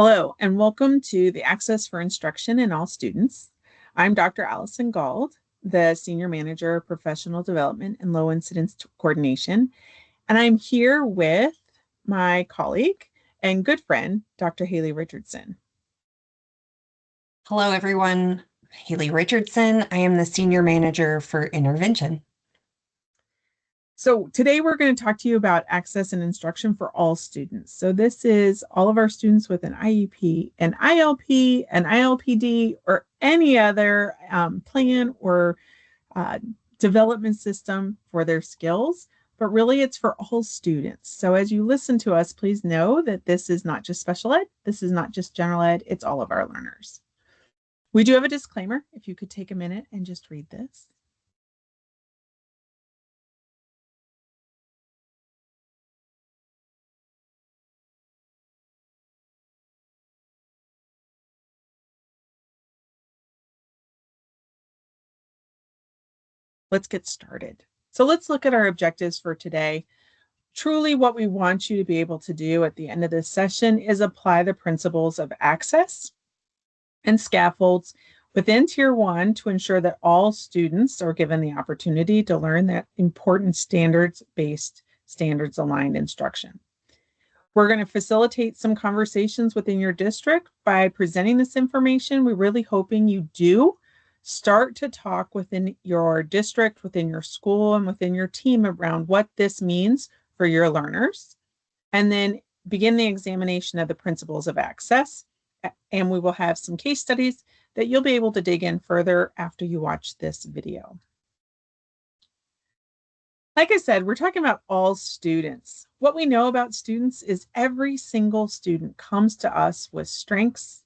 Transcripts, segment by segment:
Hello, and welcome to the Access for Instruction in All Students. I'm Dr. Allison Gauld, the Senior Manager of Professional Development and Low Incidence Coordination, and I'm here with my colleague and good friend, Dr. Haley Richardson. Hello, everyone. Haley Richardson. I am the Senior Manager for Intervention. So today we're going to talk to you about access and instruction for all students. So this is all of our students with an IEP, an ILP, an ILPD, or any other plan or development system for their skills, but really it's for all students. So as you listen to us, please know that this is not just special ed, this is not just general ed, it's all of our learners. We do have a disclaimer, if you could take a minute and just read this. Let's get started. So let's look at our objectives for today. Truly, what we want you to be able to do at the end of this session is apply the principles of access and scaffolds within Tier 1 to ensure that all students are given the opportunity to learn that important standards-based, standards-aligned instruction. We're going to facilitate some conversations within your district by presenting this information. We're really hoping you do start to talk within your district, within your school, and within your team around what this means for your learners, and then begin the examination of the principles of access. And we will have some case studies that you'll be able to dig in further after you watch this video. Like I said, we're talking about all students. What we know about students is every single student comes to us with strengths,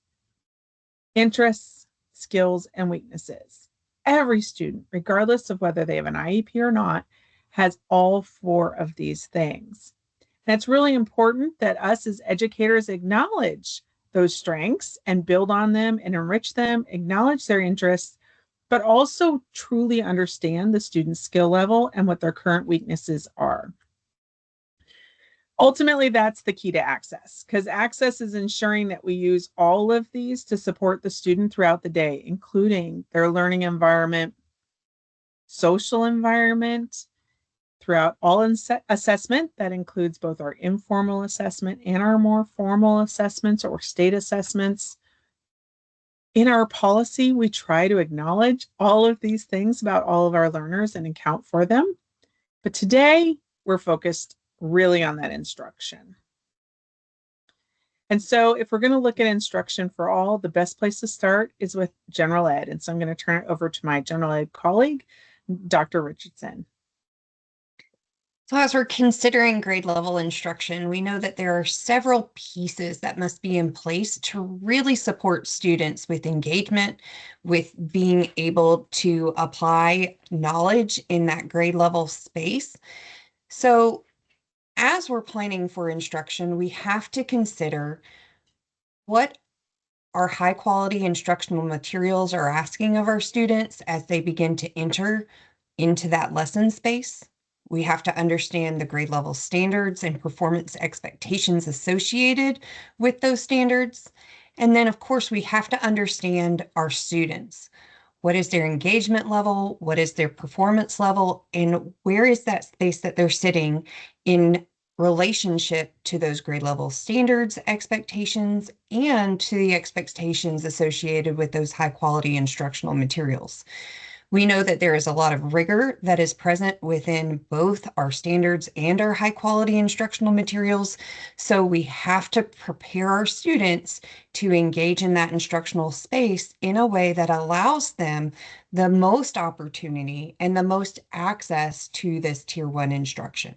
interests, skills, and weaknesses. Every student, regardless of whether they have an IEP or not, has all four of these things. And it's really important that us as educators acknowledge those strengths and build on them and enrich them, acknowledge their interests, but also truly understand the student's skill level and what their current weaknesses are. Ultimately, that's the key to access, because access is ensuring that we use all of these to support the student throughout the day, including their learning environment, social environment, throughout all assessment. That includes both our informal assessment and our more formal assessments or state assessments. In our policy, we try to acknowledge all of these things about all of our learners and account for them. But today, we're focused really on that instruction. And so if we're going to look at instruction for all, the best place to start is with general ed. And so I'm going to turn it over to my general ed colleague, Dr. Richardson. So as we're considering grade level instruction, we know that there are several pieces that must be in place to really support students with engagement, with being able to apply knowledge in that grade level space. So as we're planning for instruction, we have to consider what our high quality instructional materials are asking of our students as they begin to enter into that lesson space. We have to understand the grade level standards and performance expectations associated with those standards. And then, of course, we have to understand our students. What is their engagement level? What is their performance level? And where is that space that they're sitting in relationship to those grade level standards, expectations, and to the expectations associated with those high quality instructional materials. We know that there is a lot of rigor that is present within both our standards and our high quality instructional materials. So we have to prepare our students to engage in that instructional space in a way that allows them the most opportunity and the most access to this Tier 1 instruction.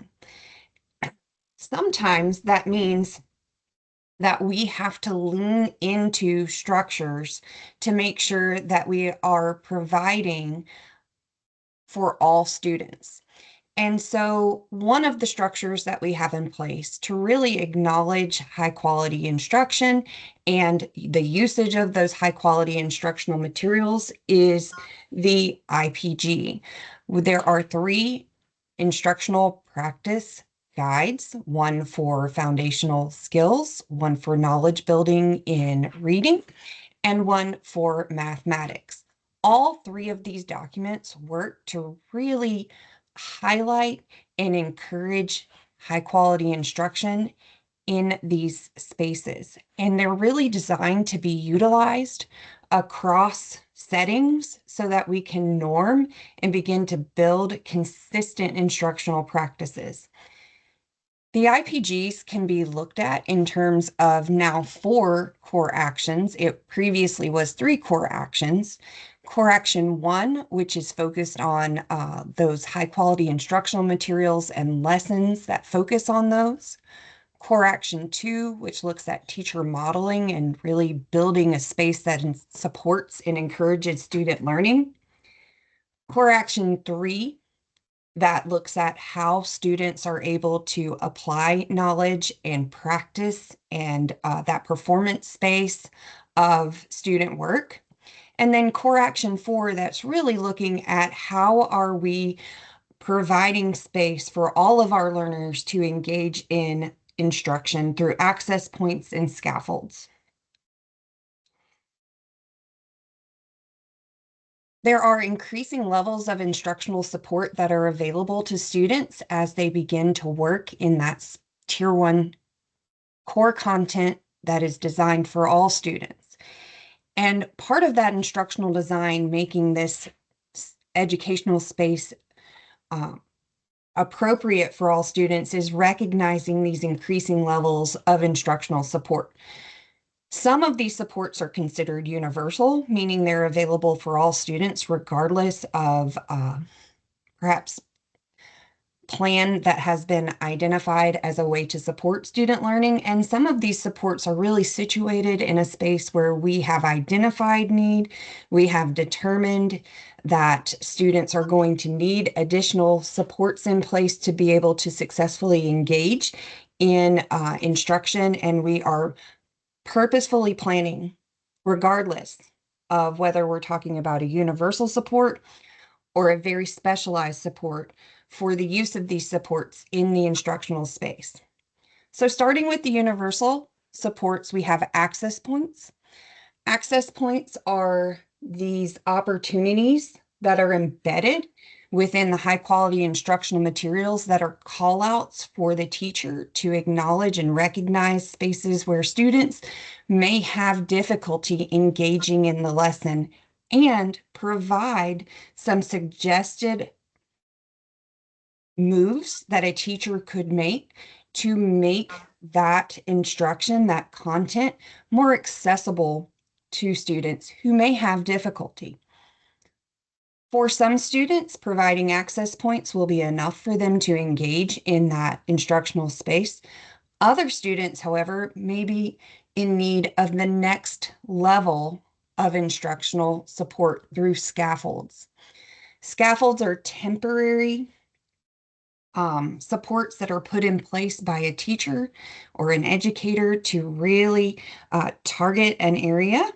Sometimes that means that we have to lean into structures to make sure that we are providing for all students. And so one of the structures that we have in place to really acknowledge high quality instruction and the usage of those high quality instructional materials is the IPG. There are 3 instructional practice guides, one for foundational skills, one for knowledge building in reading, and one for mathematics. All three of these documents work to really highlight and encourage high quality instruction in these spaces. And they're really designed to be utilized across settings so that we can norm and begin to build consistent instructional practices. The IPGs can be looked at in terms of now 4 core actions. It previously was 3 core actions. Core action 1, which is focused on those high quality instructional materials and lessons that focus on those. Core action 2, which looks at teacher modeling and really building a space that supports and encourages student learning. Core action 3, that looks at how students are able to apply knowledge and practice and that performance space of student work. And then core action 4, that's really looking at how are we providing space for all of our learners to engage in instruction through access points and scaffolds. There are increasing levels of instructional support that are available to students as they begin to work in that Tier 1 core content that is designed for all students. And part of that instructional design, making this educational space appropriate for all students, is recognizing these increasing levels of instructional support. Some of these supports are considered universal, meaning they're available for all students regardless of perhaps plan that has been identified as a way to support student learning. And some of these supports are really situated in a space where we have identified need, we have determined that students are going to need additional supports in place to be able to successfully engage in instruction, and we are purposefully planning, regardless of whether we're talking about a universal support or a very specialized support, for the use of these supports in the instructional space. So starting with the universal supports, we have access points. Access points are these opportunities that are embedded within the high quality instructional materials that are call outs for the teacher to acknowledge and recognize spaces where students may have difficulty engaging in the lesson and provide some suggested moves that a teacher could make to make that instruction, that content, more accessible to students who may have difficulty. For some students, providing access points will be enough for them to engage in that instructional space. Other students, however, may be in need of the next level of instructional support through scaffolds. Scaffolds are temporary supports that are put in place by a teacher or an educator to really target an area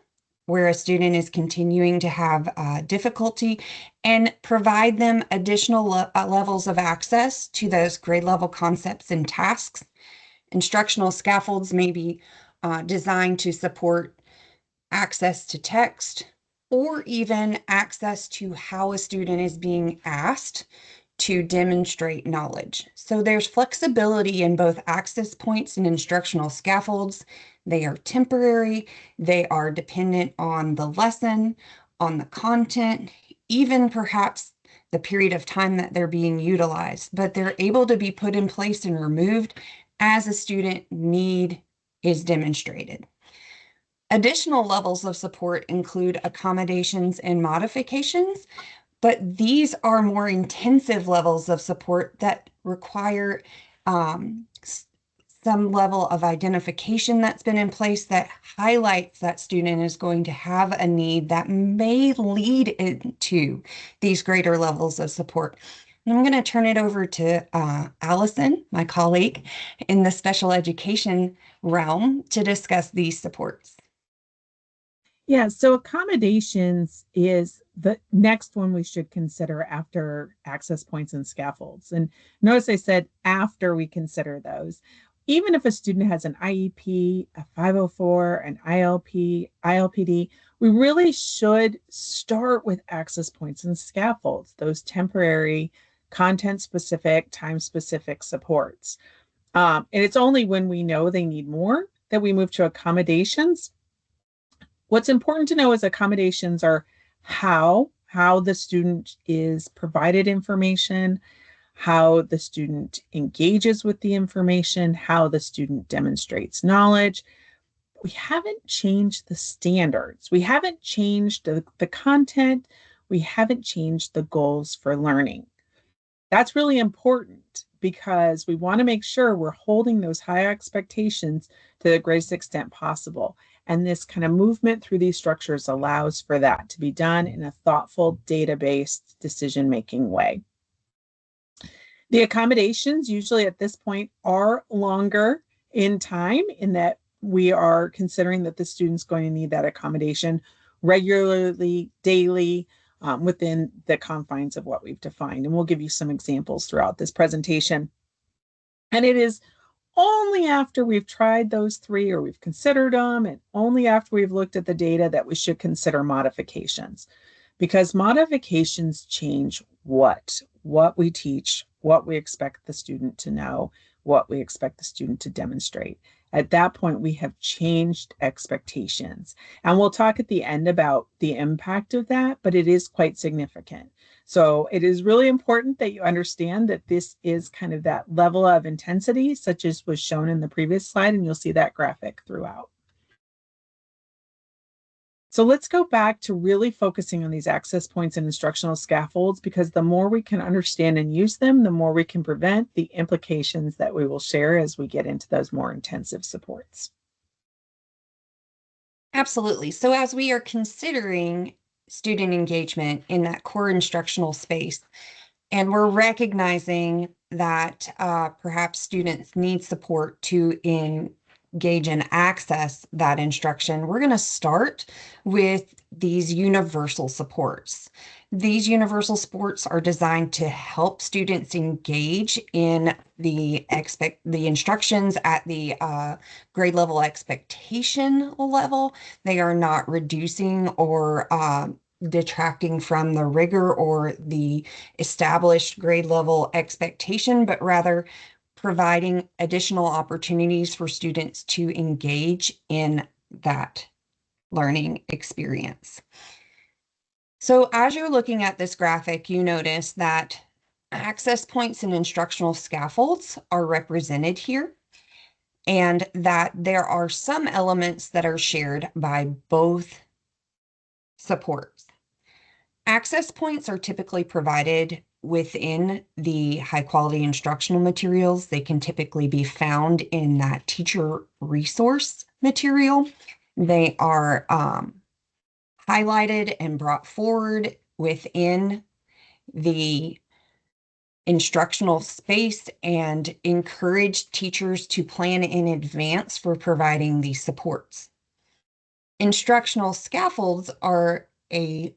where a student is continuing to have difficulty and provide them additional levels of access to those grade level concepts and tasks. Instructional scaffolds may be designed to support access to text or even access to how a student is being asked to demonstrate knowledge. So there's flexibility in both access points and instructional scaffolds. They are temporary, they are dependent on the lesson, on the content, even perhaps the period of time that they're being utilized, but they're able to be put in place and removed as a student need is demonstrated. Additional levels of support include accommodations and modifications, but these are more intensive levels of support that require some level of identification that's been in place that highlights that student is going to have a need that may lead into these greater levels of support. And I'm going to turn it over to Allison, my colleague in the special education realm, to discuss these supports. Yeah, so accommodations is the next one we should consider after access points and scaffolds. And notice I said after we consider those. Even if a student has an IEP, a 504, an ILP, ILPD, we really should start with access points and scaffolds, those temporary, content-specific, time-specific supports. And it's only when we know they need more that we move to accommodations. What's important to know is accommodations are how the student is provided information, how the student engages with the information, how the student demonstrates knowledge. We haven't changed the standards. We haven't changed the content. We haven't changed the goals for learning. That's really important because we want to make sure we're holding those high expectations to the greatest extent possible. And this kind of movement through these structures allows for that to be done in a thoughtful, data-based decision-making way. The accommodations usually at this point are longer in time in that we are considering that the student's going to need that accommodation regularly, daily, within the confines of what we've defined. And we'll give you some examples throughout this presentation. And it is only after we've tried those three or we've considered them and only after we've looked at the data that we should consider modifications. Because modifications change what we teach, what we expect the student to know, what we expect the student to demonstrate. At that point, we have changed expectations. And we'll talk at the end about the impact of that, but it is quite significant. So it is really important that you understand that this is kind of that level of intensity, such as was shown in the previous slide, and you'll see that graphic throughout. So let's go back to really focusing on these access points and instructional scaffolds, because the more we can understand and use them, the more we can prevent the implications that we will share as we get into those more intensive supports. Absolutely. So as we are considering student engagement in that core instructional space, and we're recognizing that perhaps students need support to engage and access that instruction, we're going to start with these universal supports. These universal supports are designed to help students engage in the instructions at the grade level expectation level. They are not reducing or detracting from the rigor or the established grade level expectation, but rather providing additional opportunities for students to engage in that learning experience. So as you're looking at this graphic, you notice that access points and instructional scaffolds are represented here, and that there are some elements that are shared by both supports. Access points are typically provided within the high quality instructional materials. They can typically be found in that teacher resource material. They are highlighted and brought forward within the instructional space and encourage teachers to plan in advance for providing these supports. Instructional scaffolds are a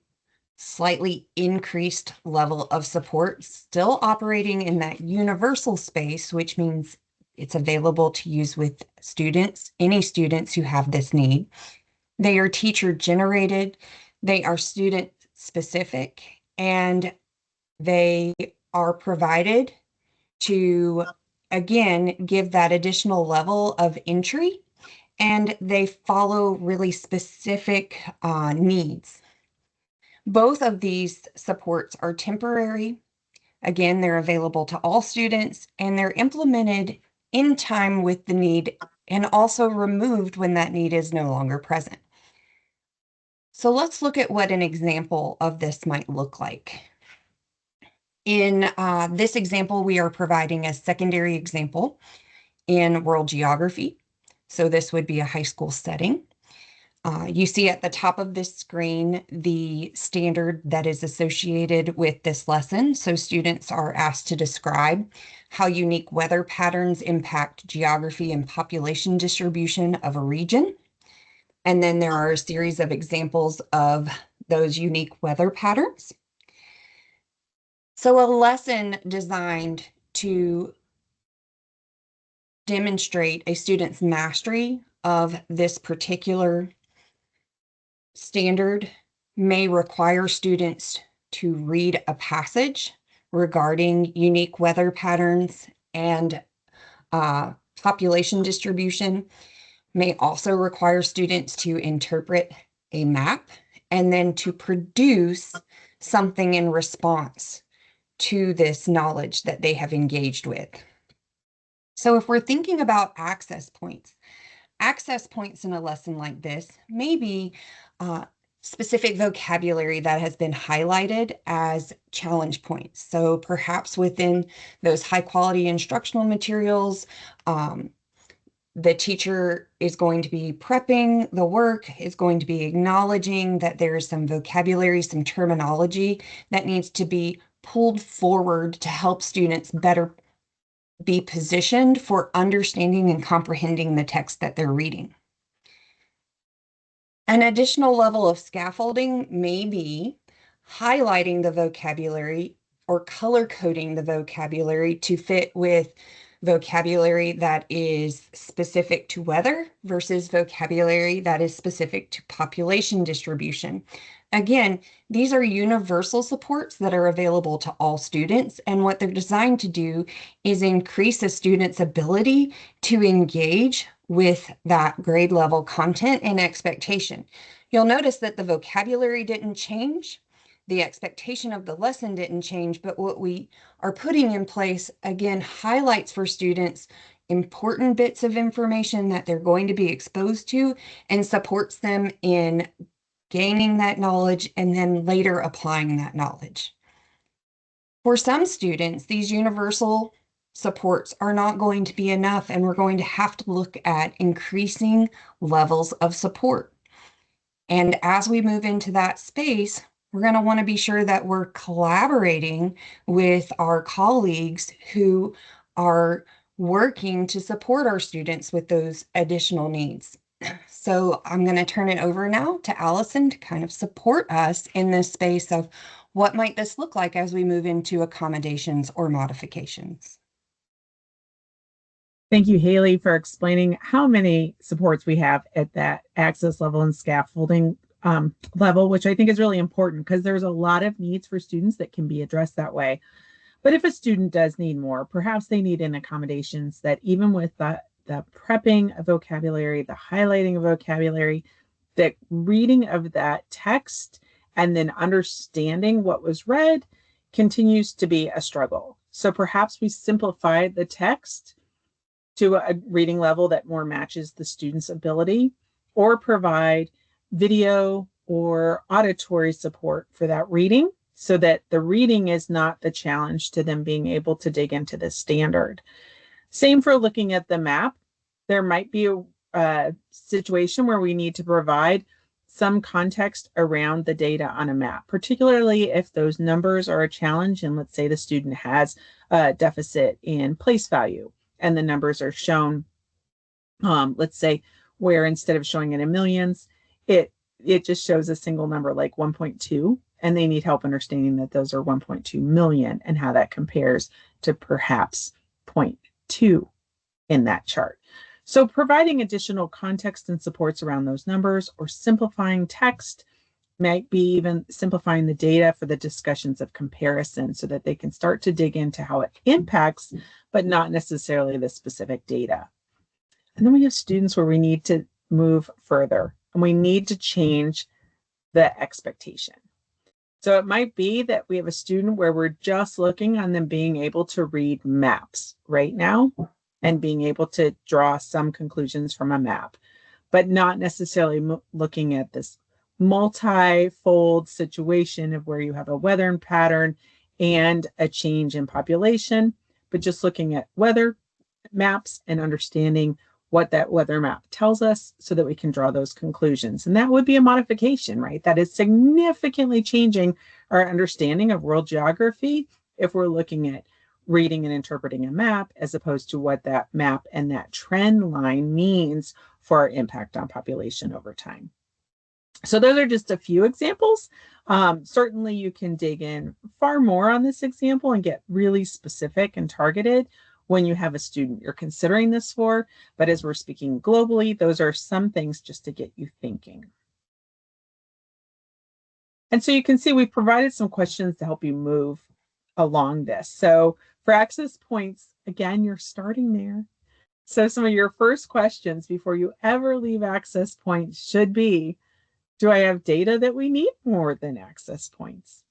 slightly increased level of support, still operating in that universal space, which means it's available to use with students, any students who have this need. They are teacher generated, they are student specific, and they are provided to, again, give that additional level of entry, and they follow really specific needs. Both of these supports are temporary. Again, they're available to all students, and they're implemented in time with the need and also removed when that need is no longer present. So let's look at what an example of this might look like. In this example, we are providing a secondary example in world geography. So this would be a high school setting. You see at the top of this screen the standard that is associated with this lesson. So students are asked to describe how unique weather patterns impact geography and population distribution of a region. And then there are a series of examples of those unique weather patterns. So a lesson designed to demonstrate a student's mastery of this particular standard may require students to read a passage regarding unique weather patterns and population distribution, may also require students to interpret a map and then to produce something in response to this knowledge that they have engaged with. So if we're thinking about access points in a lesson like this may be specific vocabulary that has been highlighted as challenge points. So perhaps within those high quality instructional materials, the teacher is going to be prepping the work, is going to be acknowledging that there is some vocabulary, some terminology that needs to be pulled forward to help students better be positioned for understanding and comprehending the text that they're reading. An additional level of scaffolding may be highlighting the vocabulary or color coding the vocabulary to fit with vocabulary that is specific to weather versus vocabulary that is specific to population distribution. Again, these are universal supports that are available to all students, and what they're designed to do is increase a student's ability to engage with that grade level content and expectation. You'll notice that the vocabulary didn't change, the expectation of the lesson didn't change, but what we are putting in place, again, highlights for students important bits of information that they're going to be exposed to and supports them in gaining that knowledge and then later applying that knowledge. For some students, these universal supports are not going to be enough, and we're going to have to look at increasing levels of support. And as we move into that space, we're going to want to be sure that we're collaborating with our colleagues who are working to support our students with those additional needs. So I'm going to turn it over now to Allison to kind of support us in this space of what might this look like as we move into accommodations or modifications. Thank you, Haley, for explaining how many supports we have at that access level and scaffolding level, which I think is really important because there's a lot of needs for students that can be addressed that way. But if a student does need more, perhaps they need in accommodations that even with the prepping of vocabulary, the highlighting of vocabulary, the reading of that text, and then understanding what was read continues to be a struggle. So perhaps we simplify the text to a reading level that more matches the student's ability, or provide video or auditory support for that reading so that the reading is not the challenge to them being able to dig into the standard. Same for looking at the map. There might be a situation where we need to provide some context around the data on a map, particularly if those numbers are a challenge and let's say the student has a deficit in place value and the numbers are shown, let's say, where instead of showing it in millions, it just shows a single number like 1.2, and they need help understanding that those are 1.2 million and how that compares to perhaps 0.2 in that chart. So providing additional context and supports around those numbers or simplifying text might be even simplifying the data for the discussions of comparison so that they can start to dig into how it impacts, but not necessarily the specific data. And then we have students where we need to move further and we need to change the expectation. So it might be that we have a student where we're just looking on them being able to read maps right now and being able to draw some conclusions from a map, but not necessarily looking at this multi-fold situation of where you have a weather pattern and a change in population, but just looking at weather maps and understanding what that weather map tells us so that we can draw those conclusions. And that would be a modification, right? That is significantly changing our understanding of world geography if we're looking at reading and interpreting a map as opposed to what that map and that trend line means for our impact on population over time. So those are just a few examples. Certainly you can dig in far more on this example and get really specific and targeted when you have a student you're considering this for. But as we're speaking globally, those are some things just to get you thinking. And so you can see we've provided some questions to help you move along this. So for access points, again, you're starting there. So some of your first questions before you ever leave access points should be, do I have data that we need more than access points?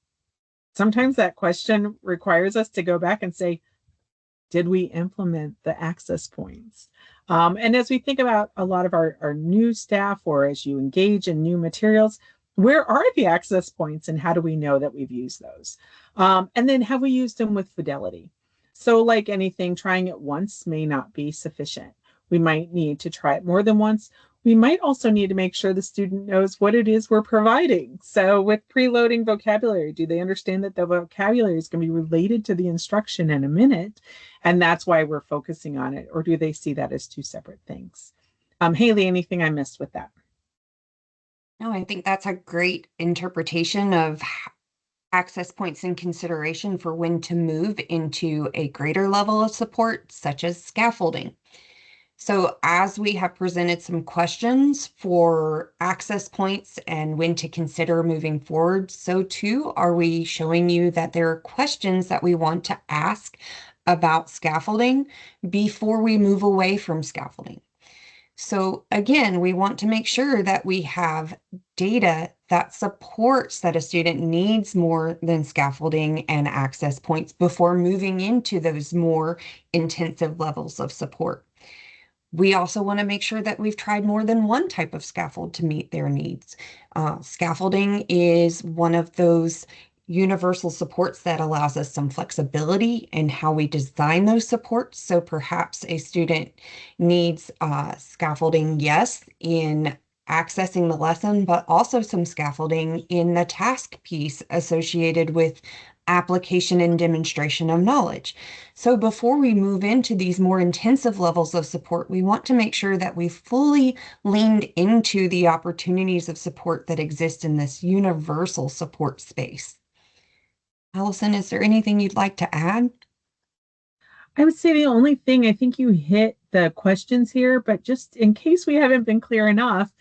Sometimes that question requires us to go back and say, did we implement the access points? And as we think about a lot of our new staff, or as you engage in new materials, where are the access points and how do we know that we've used those? And then have we used them with fidelity? So like anything, trying it once may not be sufficient. We might need to try it more than once. We might also need to make sure the student knows what it is we're providing. So with preloading vocabulary, do they understand that the vocabulary is going to be related to the instruction in a minute? And that's why we're focusing on it. Or do they see that as two separate things? Haley, anything I missed with that? No, I think that's a great interpretation of access points in consideration for when to move into a greater level of support, such as scaffolding. So as we have presented some questions for access points and when to consider moving forward, so too are we showing you that there are questions that we want to ask about scaffolding before we move away from scaffolding. So again, we want to make sure that we have data that supports that a student needs more than scaffolding and access points before moving into those more intensive levels of support. We also want to make sure that we've tried more than one type of scaffold to meet their needs. Scaffolding is one of those universal supports that allows us some flexibility in how we design those supports. So perhaps a student needs scaffolding, yes, in accessing the lesson, but also some scaffolding in the task piece associated with application and demonstration of knowledge. So before we move into these more intensive levels of support, we want to make sure that we fully leaned into the opportunities of support that exist in this universal support space. Allison, is there anything you'd like to add? I would say the only thing, I think you hit the questions here, but just in case we haven't been clear enough,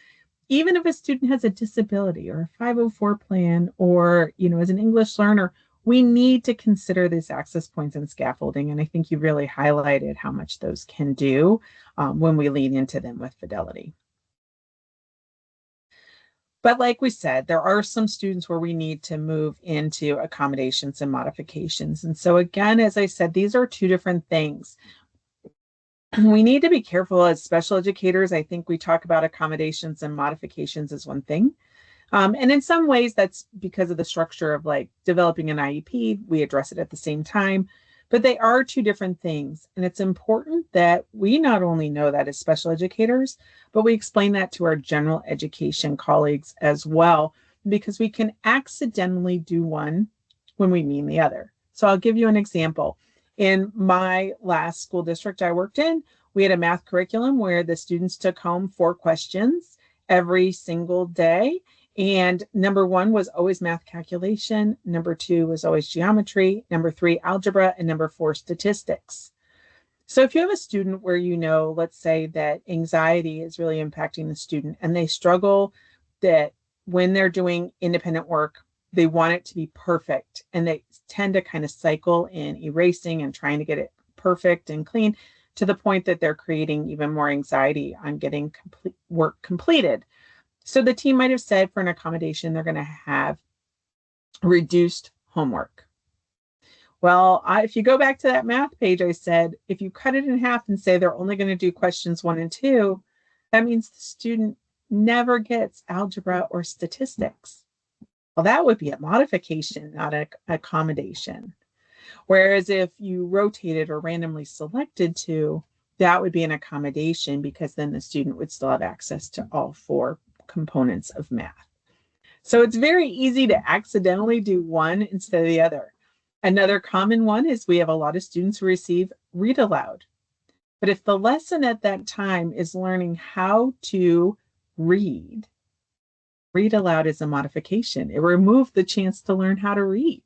even if a student has a disability or a 504 plan, or as an English learner, we need to consider these access points and scaffolding. And I think you really highlighted how much those can do when we lean into them with fidelity. But like we said, there are some students where we need to move into accommodations and modifications. And so again, as I said, these are two different things. We need to be careful as special educators. I think we talk about accommodations and modifications as one thing. And in some ways, that's because of the structure of like developing an IEP, we address it at the same time, but they are two different things. And it's important that we not only know that as special educators, but we explain that to our general education colleagues as well, because we can accidentally do one when we mean the other. So I'll give you an example. In my last school district I worked in, we had a math curriculum where the students took home 4 questions every single day. And number 1 was always math calculation. Number 2 was always geometry. Number 3, algebra. And number 4, statistics. So if you have a student where let's say that anxiety is really impacting the student and they struggle that when they're doing independent work, they want it to be perfect. And they tend to kind of cycle in erasing and trying to get it perfect and clean to the point that they're creating even more anxiety on getting work completed. So the team might have said for an accommodation, they're going to have reduced homework. Well, if you go back to that math page, I said, if you cut it in half and say they're only going to do questions 1 and 2, that means the student never gets algebra or statistics. Well, that would be a modification, not an accommodation. Whereas if you rotated or randomly selected 2, that would be an accommodation because then the student would still have access to all 4 components of math. So it's very easy to accidentally do one instead of the other. Another common one is we have a lot of students who receive read aloud. But if the lesson at that time is learning how to read, Read aloud is a modification. It removed the chance to learn how to read.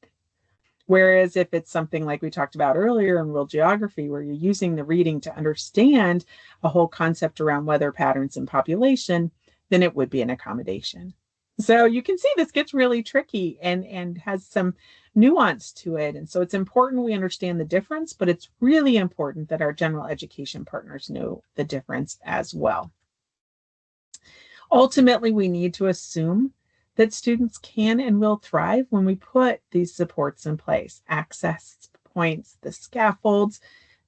Whereas if it's something like we talked about earlier in world geography, where you're using the reading to understand a whole concept around weather patterns and population, then it would be an accommodation. So you can see this gets really tricky and has some nuance to it. And so it's important we understand the difference, but it's really important that our general education partners know the difference as well. Ultimately, we need to assume that students can and will thrive when we put these supports in place, access points, the scaffolds,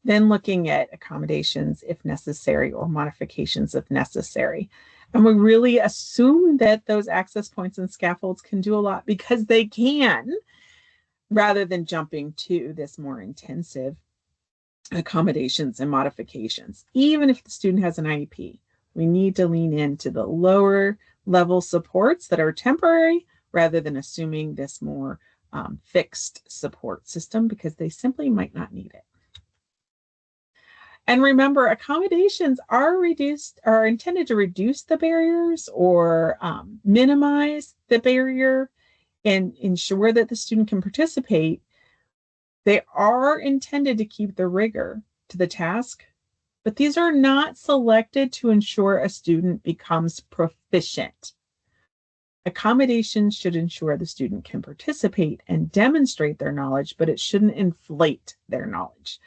then looking at accommodations if necessary or modifications if necessary. And we really assume that those access points and scaffolds can do a lot because they can, rather than jumping to this more intensive accommodations and modifications. Even if the student has an IEP, we need to lean into the lower level supports that are temporary rather than assuming this more fixed support system because they simply might not need it. And remember, accommodations are intended to reduce the barriers or minimize the barrier and ensure that the student can participate. They are intended to keep the rigor to the task, but these are not selected to ensure a student becomes proficient. Accommodations should ensure the student can participate and demonstrate their knowledge, but it shouldn't inflate their knowledge.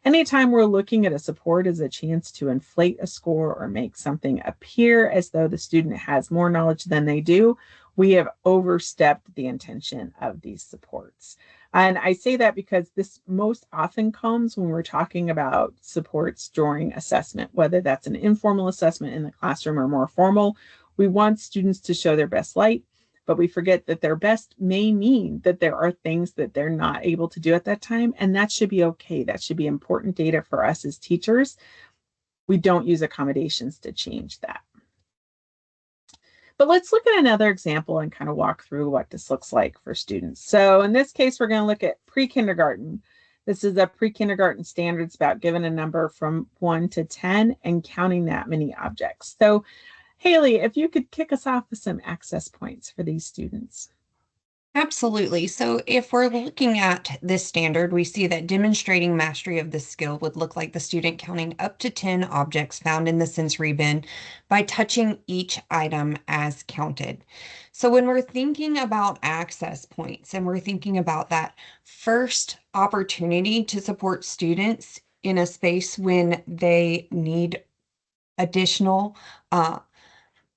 Anytime we're looking at a support as a chance to inflate a score or make something appear as though the student has more knowledge than they do, we have overstepped the intention of these supports. And I say that because this most often comes when we're talking about supports during assessment, whether that's an informal assessment in the classroom or more formal. We want students to show their best light, but we forget that their best may mean that there are things that they're not able to do at that time, and that should be okay. That should be important data for us as teachers. We don't use accommodations to change that. But let's look at another example and kind of walk through what this looks like for students. So in this case, we're going to look at pre-kindergarten. This is a pre-kindergarten standards about giving a number from 1 to 10 and counting that many objects. So Haley, if you could kick us off with some access points for these students. Absolutely. So if we're looking at this standard, we see that demonstrating mastery of this skill would look like the student counting up to 10 objects found in the sensory bin by touching each item as counted. So when we're thinking about access points and we're thinking about that first opportunity to support students in a space when they need additional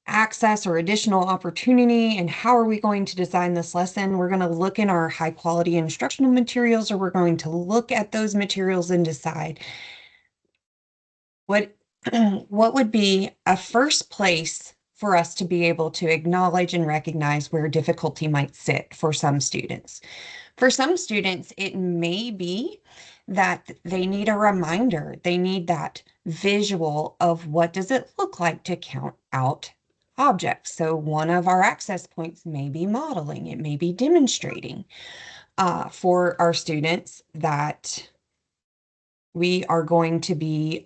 access or additional opportunity, and how are we going to design this lesson? We're going to look in our high quality instructional materials, or we're going to look at those materials and decide what would be a first place for us to be able to acknowledge and recognize where difficulty might sit for some students. For some students, it may be that they need a reminder. They need that visual of what does it look like to count out objects. So one of our access points may be modeling, it may be demonstrating for our students that we are going to be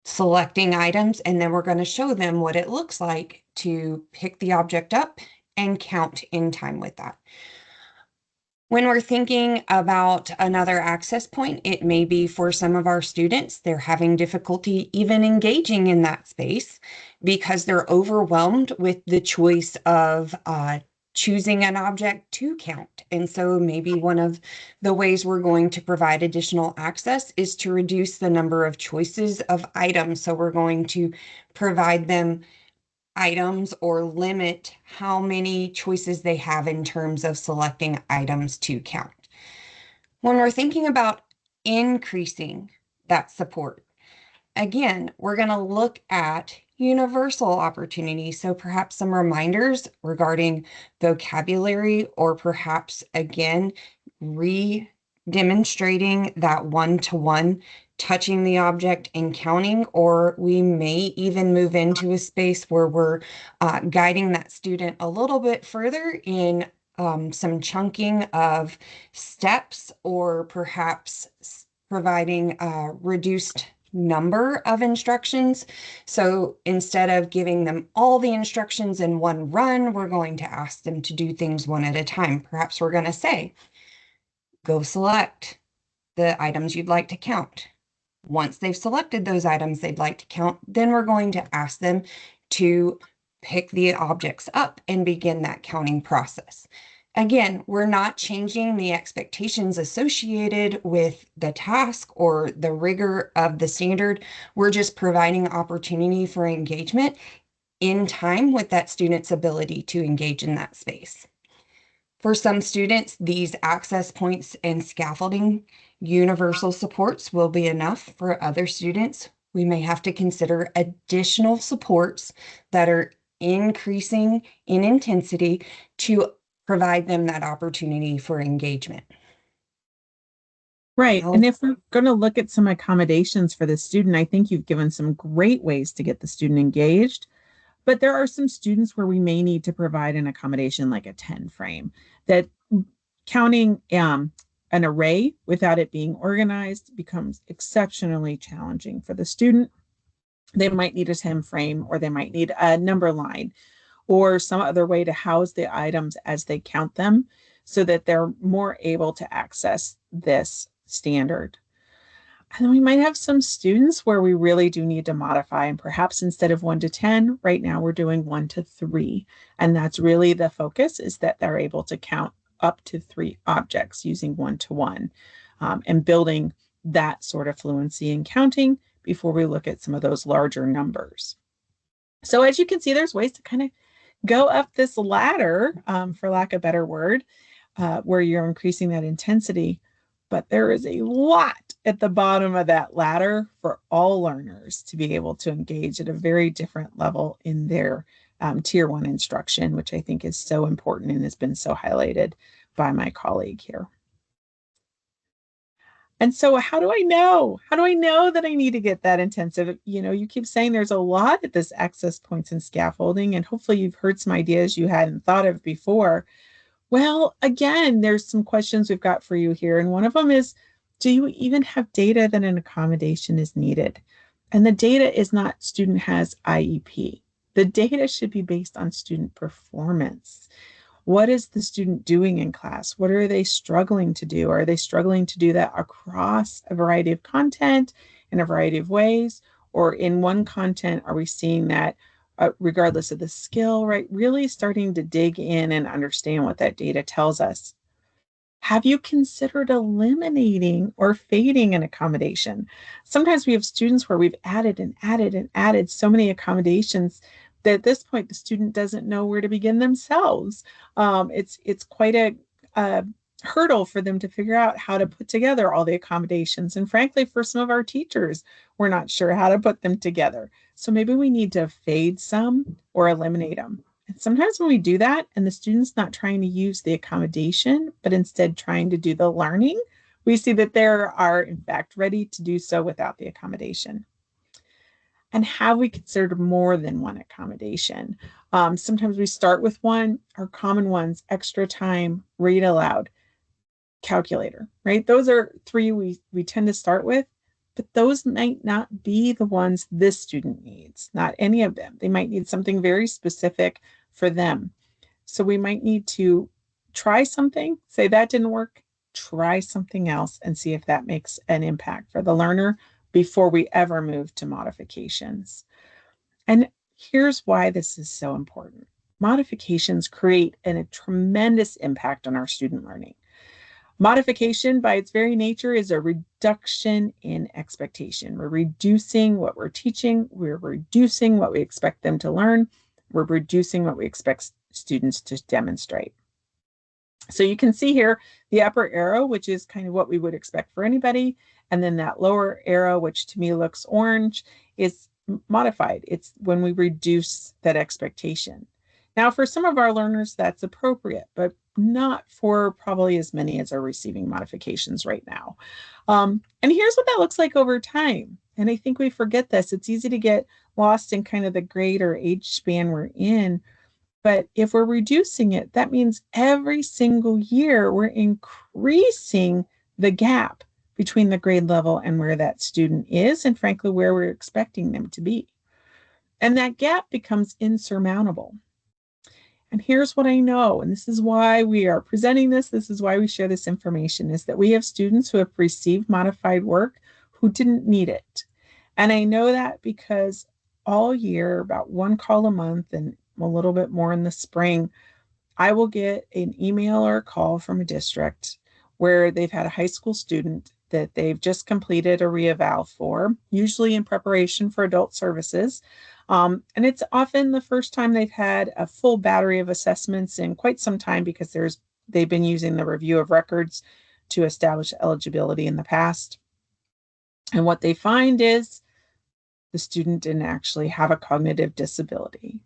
selecting items, and then we're going to show them what it looks like to pick the object up and count in time with that. When we're thinking about another access point, it may be for some of our students, they're having difficulty even engaging in that space because they're overwhelmed with the choice of choosing an object to count. And so maybe one of the ways we're going to provide additional access is to reduce the number of choices of items. So we're going to provide them items or limit how many choices they have in terms of selecting items to count. When we're thinking about increasing that support, again, we're going to look at universal opportunities. So perhaps some reminders regarding vocabulary, or perhaps again, demonstrating that one-to-one touching the object and counting, or we may even move into a space where we're guiding that student a little bit further in some chunking of steps, or perhaps providing reduced number of instructions. So instead of giving them all the instructions in one run, we're going to ask them to do things one at a time. Perhaps we're going to say, go select the items you'd like to count. Once they've selected those items they'd like to count, then we're going to ask them to pick the objects up and begin that counting process. Again, we're not changing the expectations associated with the task or the rigor of the standard. We're just providing opportunity for engagement in time with that student's ability to engage in that space. For some students, these access points and scaffolding universal supports will be enough. For other students, we may have to consider additional supports that are increasing in intensity to provide them that opportunity for engagement. Right. And if we're going to look at some accommodations for the student, I think you've given some great ways to get the student engaged. But there are some students where we may need to provide an accommodation like a 10 frame, that counting an array without it being organized becomes exceptionally challenging for the student. They might need a 10 frame, or they might need a number line or some other way to house the items as they count them so that they're more able to access this standard. And then we might have some students where we really do need to modify, and perhaps instead of 1 to 10, right now we're doing 1 to 3. And that's really the focus, is that they're able to count up to 3 objects using 1 to 1, and building that sort of fluency in counting before we look at some of those larger numbers. So as you can see, there's ways to kind of go up this ladder, for lack of a better word, where you're increasing that intensity. But there is a lot at the bottom of that ladder for all learners to be able to engage at a very different level in their Tier 1 instruction, which I think is so important and has been so highlighted by my colleague here. And so how do I know? How do I know that I need to get that intensive? You keep saying there's a lot at this access points and scaffolding, and hopefully you've heard some ideas you hadn't thought of before. Well, again, there's some questions we've got for you here. And one of them is, do you even have data that an accommodation is needed? And the data is not student has IEP. The data should be based on student performance. What is the student doing in class? What are they struggling to do? Are they struggling to do that across a variety of content in a variety of ways? Or in one content, are we seeing that regardless of the skill, right? Really starting to dig in and understand what that data tells us. Have you considered eliminating or fading an accommodation? Sometimes we have students where we've added and added and added so many accommodations that at this point the student doesn't know where to begin themselves. It's quite a hurdle for them to figure out how to put together all the accommodations. And frankly, for some of our teachers, we're not sure how to put them together. So maybe we need to fade some or eliminate them. And sometimes when we do that and the student's not trying to use the accommodation, but instead trying to do the learning, we see that they are in fact ready to do so without the accommodation. And have we considered more than one accommodation? Sometimes we start with one. Our common ones: extra time, read aloud, calculator, right? Those are 3 we tend to start with, but those might not be the ones this student needs, not any of them. They might need something very specific for them. So we might need to try something, say that didn't work, try something else and see if that makes an impact for the learner before we ever move to modifications. And here's why this is so important. Modifications create a tremendous impact on our student learning. Modification, by its very nature, is a reduction in expectation. We're reducing what we're teaching. We're reducing what we expect them to learn. We're reducing what we expect students to demonstrate. So you can see here the upper arrow, which is kind of what we would expect for anybody. And then that lower arrow, which to me looks orange, is modified. It's when we reduce that expectation. Now, for some of our learners, that's appropriate, but not for probably as many as are receiving modifications right now. And here's what that looks like over time. And I think we forget this. It's easy to get lost in kind of the grade or age span we're in. But if we're reducing it, that means every single year we're increasing the gap between the grade level and where that student is, and frankly, where we're expecting them to be. And that gap becomes insurmountable. And here's what I know, and this is why we are presenting this, this is why we share this information, is that we have students who have received modified work who didn't need it. And I know that because all year, about one call a month and a little bit more in the spring, I will get an email or a call from a district where they've had a high school student that they've just completed a reeval for, usually in preparation for adult services. And it's often the first time they've had a full battery of assessments in quite some time because they've been using the review of records to establish eligibility in the past. And what they find is the student didn't actually have a cognitive disability.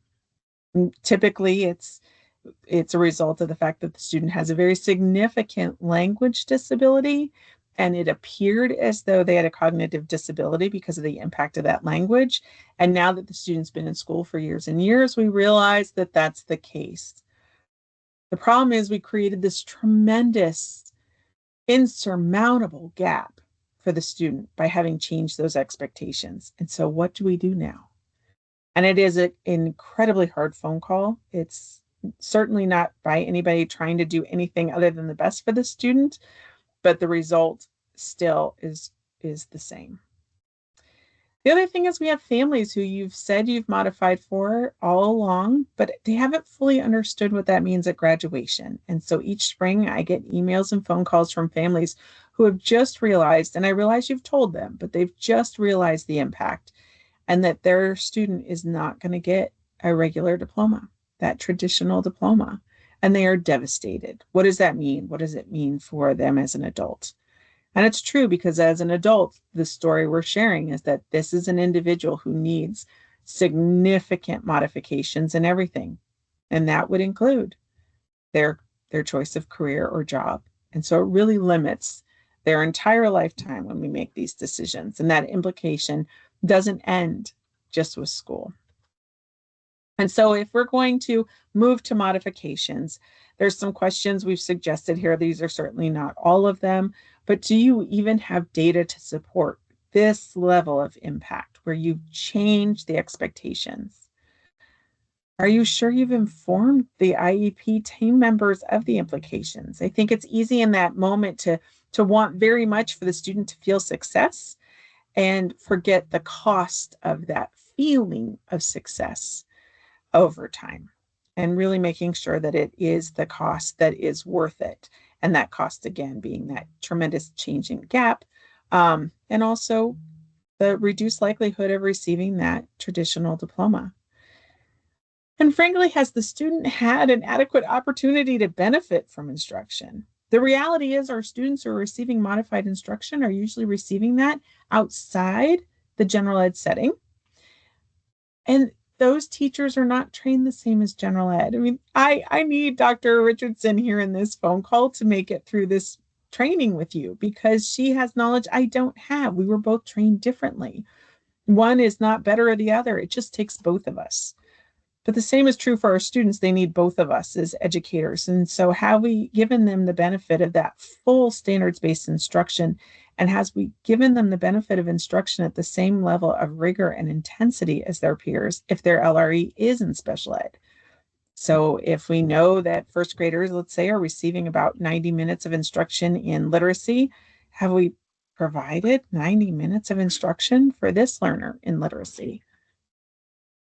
Typically, it's a result of the fact that the student has a very significant language disability, and it appeared as though they had a cognitive disability because of the impact of that language. And now that the student's been in school for years and years, we realize that that's the case. The problem is we created this tremendous, insurmountable gap for the student by having changed those expectations. And so what do we do now? And it is an incredibly hard phone call. It's certainly not by anybody trying to do anything other than the best for the student, but the result still is the same. The other thing is we have families who you've said you've modified for all along, but they haven't fully understood what that means at graduation. And so each spring I get emails and phone calls from families who have just realized, and I realize you've told them, but they've just realized the impact and that their student is not going to get a regular diploma, that traditional diploma, and they are devastated. What does that mean? What does it mean for them as an adult? And it's true because as an adult, the story we're sharing is that this is an individual who needs significant modifications in everything. And that would include their choice of career or job. And so it really limits their entire lifetime when we make these decisions. And that implication doesn't end just with school. And so if we're going to move to modifications, there's some questions we've suggested here. These are certainly not all of them, but do you even have data to support this level of impact where you've changed the expectations? Are you sure you've informed the IEP team members of the implications? I think it's easy in that moment to want very much for the student to feel success and forget the cost of that feeling of success over time, and really making sure that it is the cost that is worth it. And that cost, again, being that tremendous change in gap, and also the reduced likelihood of receiving that traditional diploma. And frankly, has the student had an adequate opportunity to benefit from instruction? The reality is our students who are receiving modified instruction are usually receiving that outside the general ed setting. And those teachers are not trained the same as general ed. I mean, I need Dr. Richardson here in this phone call to make it through this training with you because she has knowledge I don't have. We were both trained differently. One is not better or the other. It just takes both of us. But the same is true for our students. They need both of us as educators. And so have we given them the benefit of that full standards-based instruction? And has we given them the benefit of instruction at the same level of rigor and intensity as their peers if their LRE is in special ed? So if we know that first graders, let's say, are receiving about 90 minutes of instruction in literacy, have we provided 90 minutes of instruction for this learner in literacy?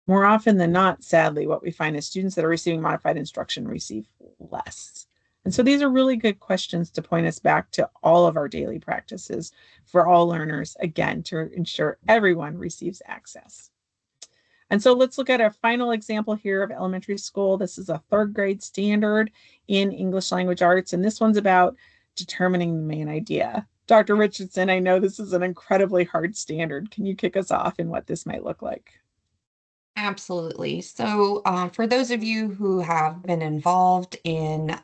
More often than not, sadly, what we find is students that are receiving modified instruction receive less. And so these are really good questions to point us back to all of our daily practices for all learners, again, to ensure everyone receives access. And so let's look at our final example here of elementary school. This is a third grade standard in English language arts, and this one's about determining the main idea. Dr. Richardson, I know this is an incredibly hard standard. Can you kick us off in what this might look like? Absolutely. So, for those of you who have been involved in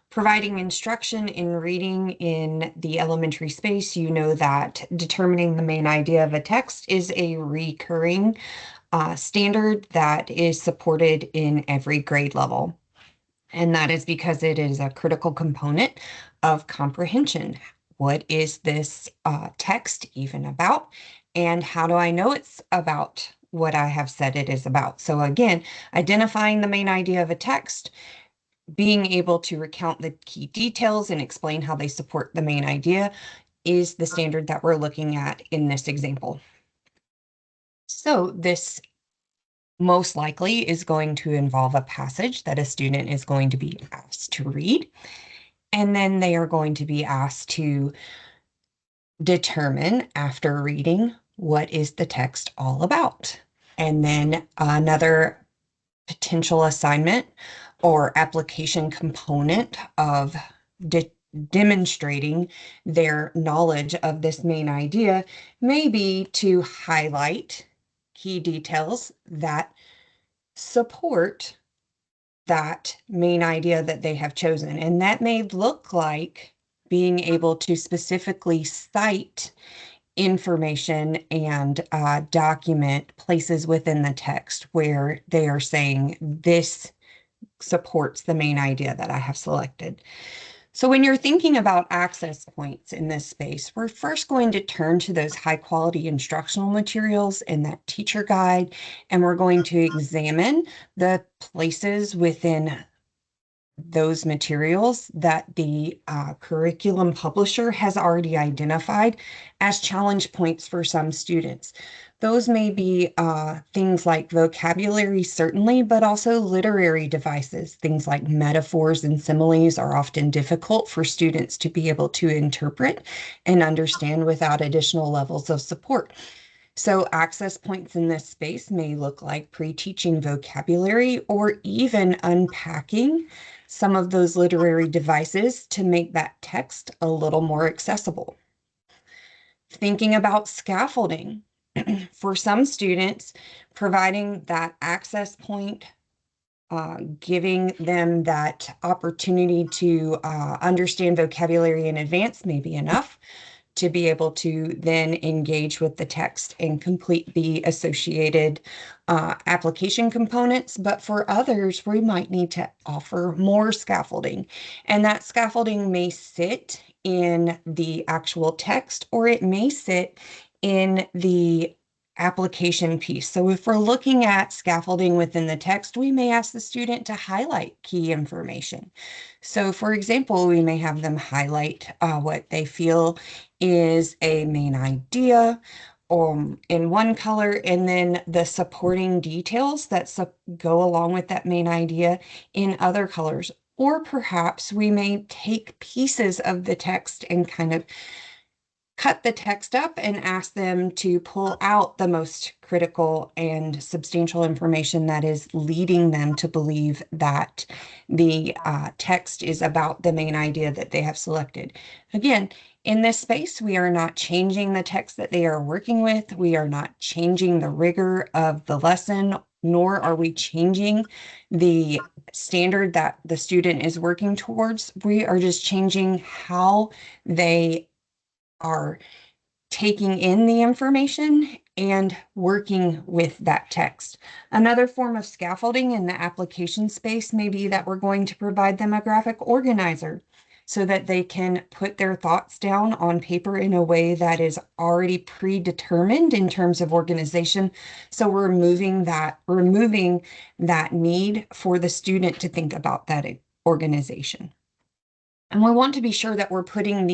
providing instruction in reading in the elementary space, you know that determining the main idea of a text is a recurring standard that is supported in every grade level. And that is because it is a critical component of comprehension. what is this text even about? And how do I know it's about what I have said it is about? So again, identifying the main idea of a text, being able to recount the key details and explain how they support the main idea is the standard that we're looking at in this example. So this most likely is going to involve a passage that a student is going to be asked to read. And then they are going to be asked to determine after reading what is the text all about. And then another potential assignment or application component of demonstrating their knowledge of this main idea may be to highlight key details that support that main idea that they have chosen. And that may look like being able to specifically cite information and document places within the text where they are saying this supports the main idea that I have selected. So when you're thinking about access points in this space, we're first going to turn to those high quality instructional materials in that teacher guide, and we're going to examine the places within those materials that the curriculum publisher has already identified as challenge points for some students. Those may be things like vocabulary, certainly, but also literary devices. Things like metaphors and similes are often difficult for students to be able to interpret and understand without additional levels of support. So access points in this space may look like pre-teaching vocabulary or even unpacking some of those literary devices to make that text a little more accessible. Thinking about scaffolding. For some students, providing that access point, giving them that opportunity to understand vocabulary in advance may be enough to be able to then engage with the text and complete the associated application components. But for others, we might need to offer more scaffolding. And that scaffolding may sit in the actual text, or it may sit in the application piece. So if we're looking at scaffolding within the text, we may ask the student to highlight key information. So for example, we may have them highlight what they feel is a main idea in one color, and then the supporting details that go along with that main idea in other colors. Or perhaps we may take pieces of the text and kind of cut the text up and ask them to pull out the most critical and substantial information that is leading them to believe that the text is about the main idea that they have selected. Again, in this space, we are not changing the text that they are working with. We are not changing the rigor of the lesson, nor are we changing the standard that the student is working towards. We are just changing how they are taking in the information and working with that text. Another form of scaffolding in the application space may be that we're going to provide them a graphic organizer so that they can put their thoughts down on paper in a way that is already predetermined in terms of organization. So we're removing that need for the student to think about that organization. And we want to be sure that we're putting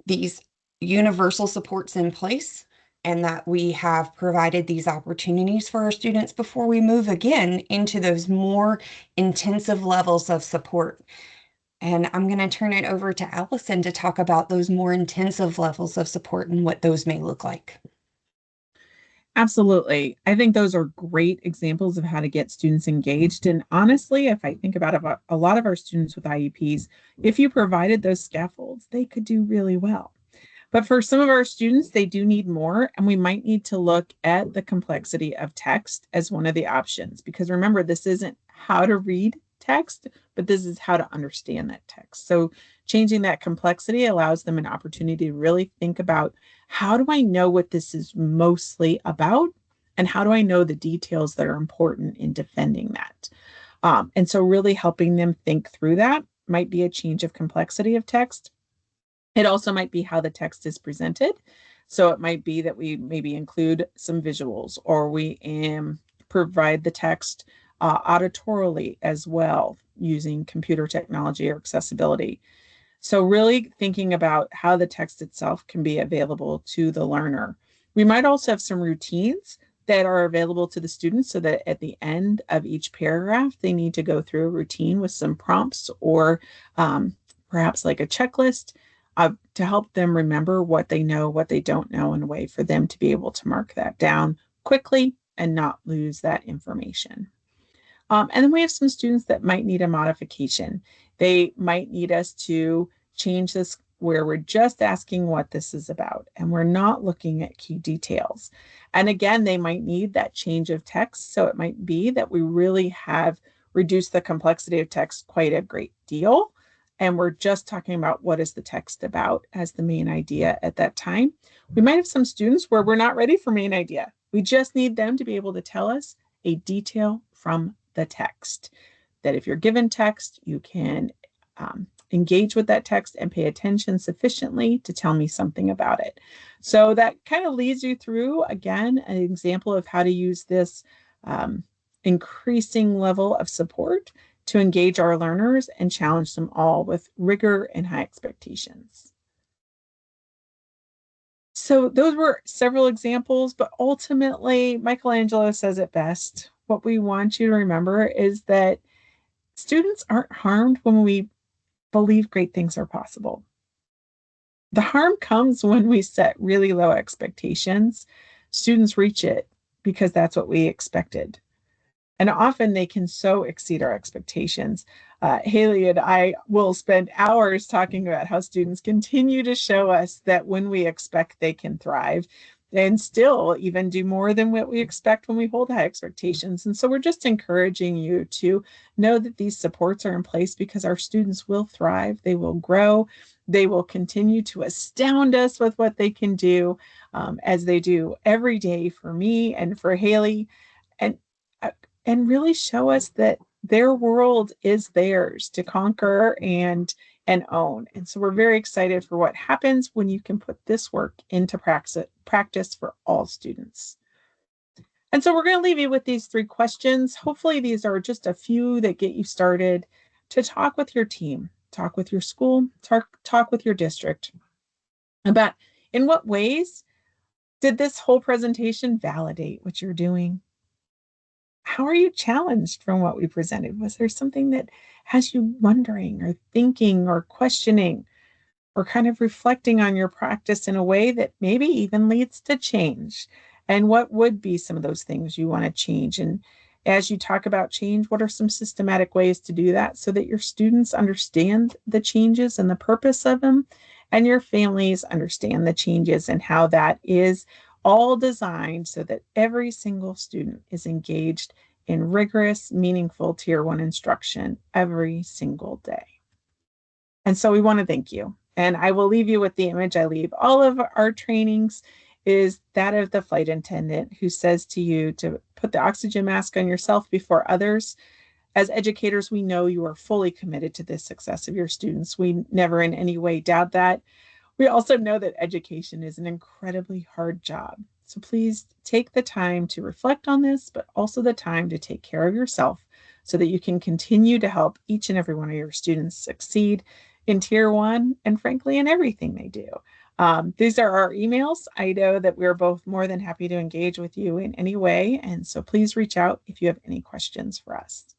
these universal supports in place, and that we have provided these opportunities for our students before we move again into those more intensive levels of support. And I'm going to turn it over to Allison to talk about those more intensive levels of support and what those may look like. Absolutely. I think those are great examples of how to get students engaged. And honestly, if I think about a lot of our students with IEPs, if you provided those scaffolds, they could do really well. But for some of our students, they do need more, and we might need to look at the complexity of text as one of the options. Because remember, this isn't how to read text, but this is how to understand that text. So changing that complexity allows them an opportunity to really think about, how do I know what this is mostly about? And how do I know the details that are important in defending that? And so really helping them think through that might be a change of complexity of text. It also might be how the text is presented. So it might be that we maybe include some visuals, or we provide the text auditorily as well using computer technology or accessibility. So really thinking about how the text itself can be available to the learner. We might also have some routines that are available to the students so that at the end of each paragraph, they need to go through a routine with some prompts or perhaps like a checklist to help them remember what they know, what they don't know, in a way for them to be able to mark that down quickly and not lose that information. And then we have some students that might need a modification. They might need us to change this where we're just asking what this is about and we're not looking at key details. And again, they might need that change of text. So it might be that we really have reduced the complexity of text quite a great deal. And we're just talking about what is the text about as the main idea at that time. We might have some students where we're not ready for main idea. We just need them to be able to tell us a detail from the text. That if you're given text, you can engage with that text and pay attention sufficiently to tell me something about it. So that kind of leads you through, again, an example of how to use this increasing level of support to engage our learners and challenge them all with rigor and high expectations. So those were several examples, but ultimately, Michelangelo says it best. What we want you to remember is that students aren't harmed when we believe great things are possible. The harm comes when we set really low expectations. Students reach it because that's what we expected. And often they can so exceed our expectations. Haley and I will spend hours talking about how students continue to show us that when we expect, they can thrive and still even do more than what we expect when we hold high expectations. And so we're just encouraging you to know that these supports are in place because our students will thrive, they will grow, they will continue to astound us with what they can do, as they do every day for me and for Haley. And and really show us that their world is theirs to conquer and own. And so we're very excited for what happens when you can put this work into practice for all students. And so we're going to leave you with these 3 questions. Hopefully these are just a few that get you started to talk with your team, talk with your school, talk with your district about in what ways did this whole presentation validate what you're doing? How are you challenged from what we presented? Was there something that has you wondering or thinking or questioning or kind of reflecting on your practice in a way that maybe even leads to change? And what would be some of those things you want to change? And as you talk about change, what are some systematic ways to do that so that your students understand the changes and the purpose of them, and your families understand the changes and how that is all designed so that every single student is engaged in rigorous, meaningful Tier 1 instruction every single day. And so we want to thank you. And I will leave you with the image I leave all of our trainings is that of the flight attendant who says to you to put the oxygen mask on yourself before others. As educators, we know you are fully committed to the success of your students. We never in any way doubt that. We also know that education is an incredibly hard job. So please take the time to reflect on this, but also the time to take care of yourself so that you can continue to help each and every one of your students succeed in Tier 1 and frankly in everything they do. These are our emails. I know that we're both more than happy to engage with you in any way. And so please reach out if you have any questions for us.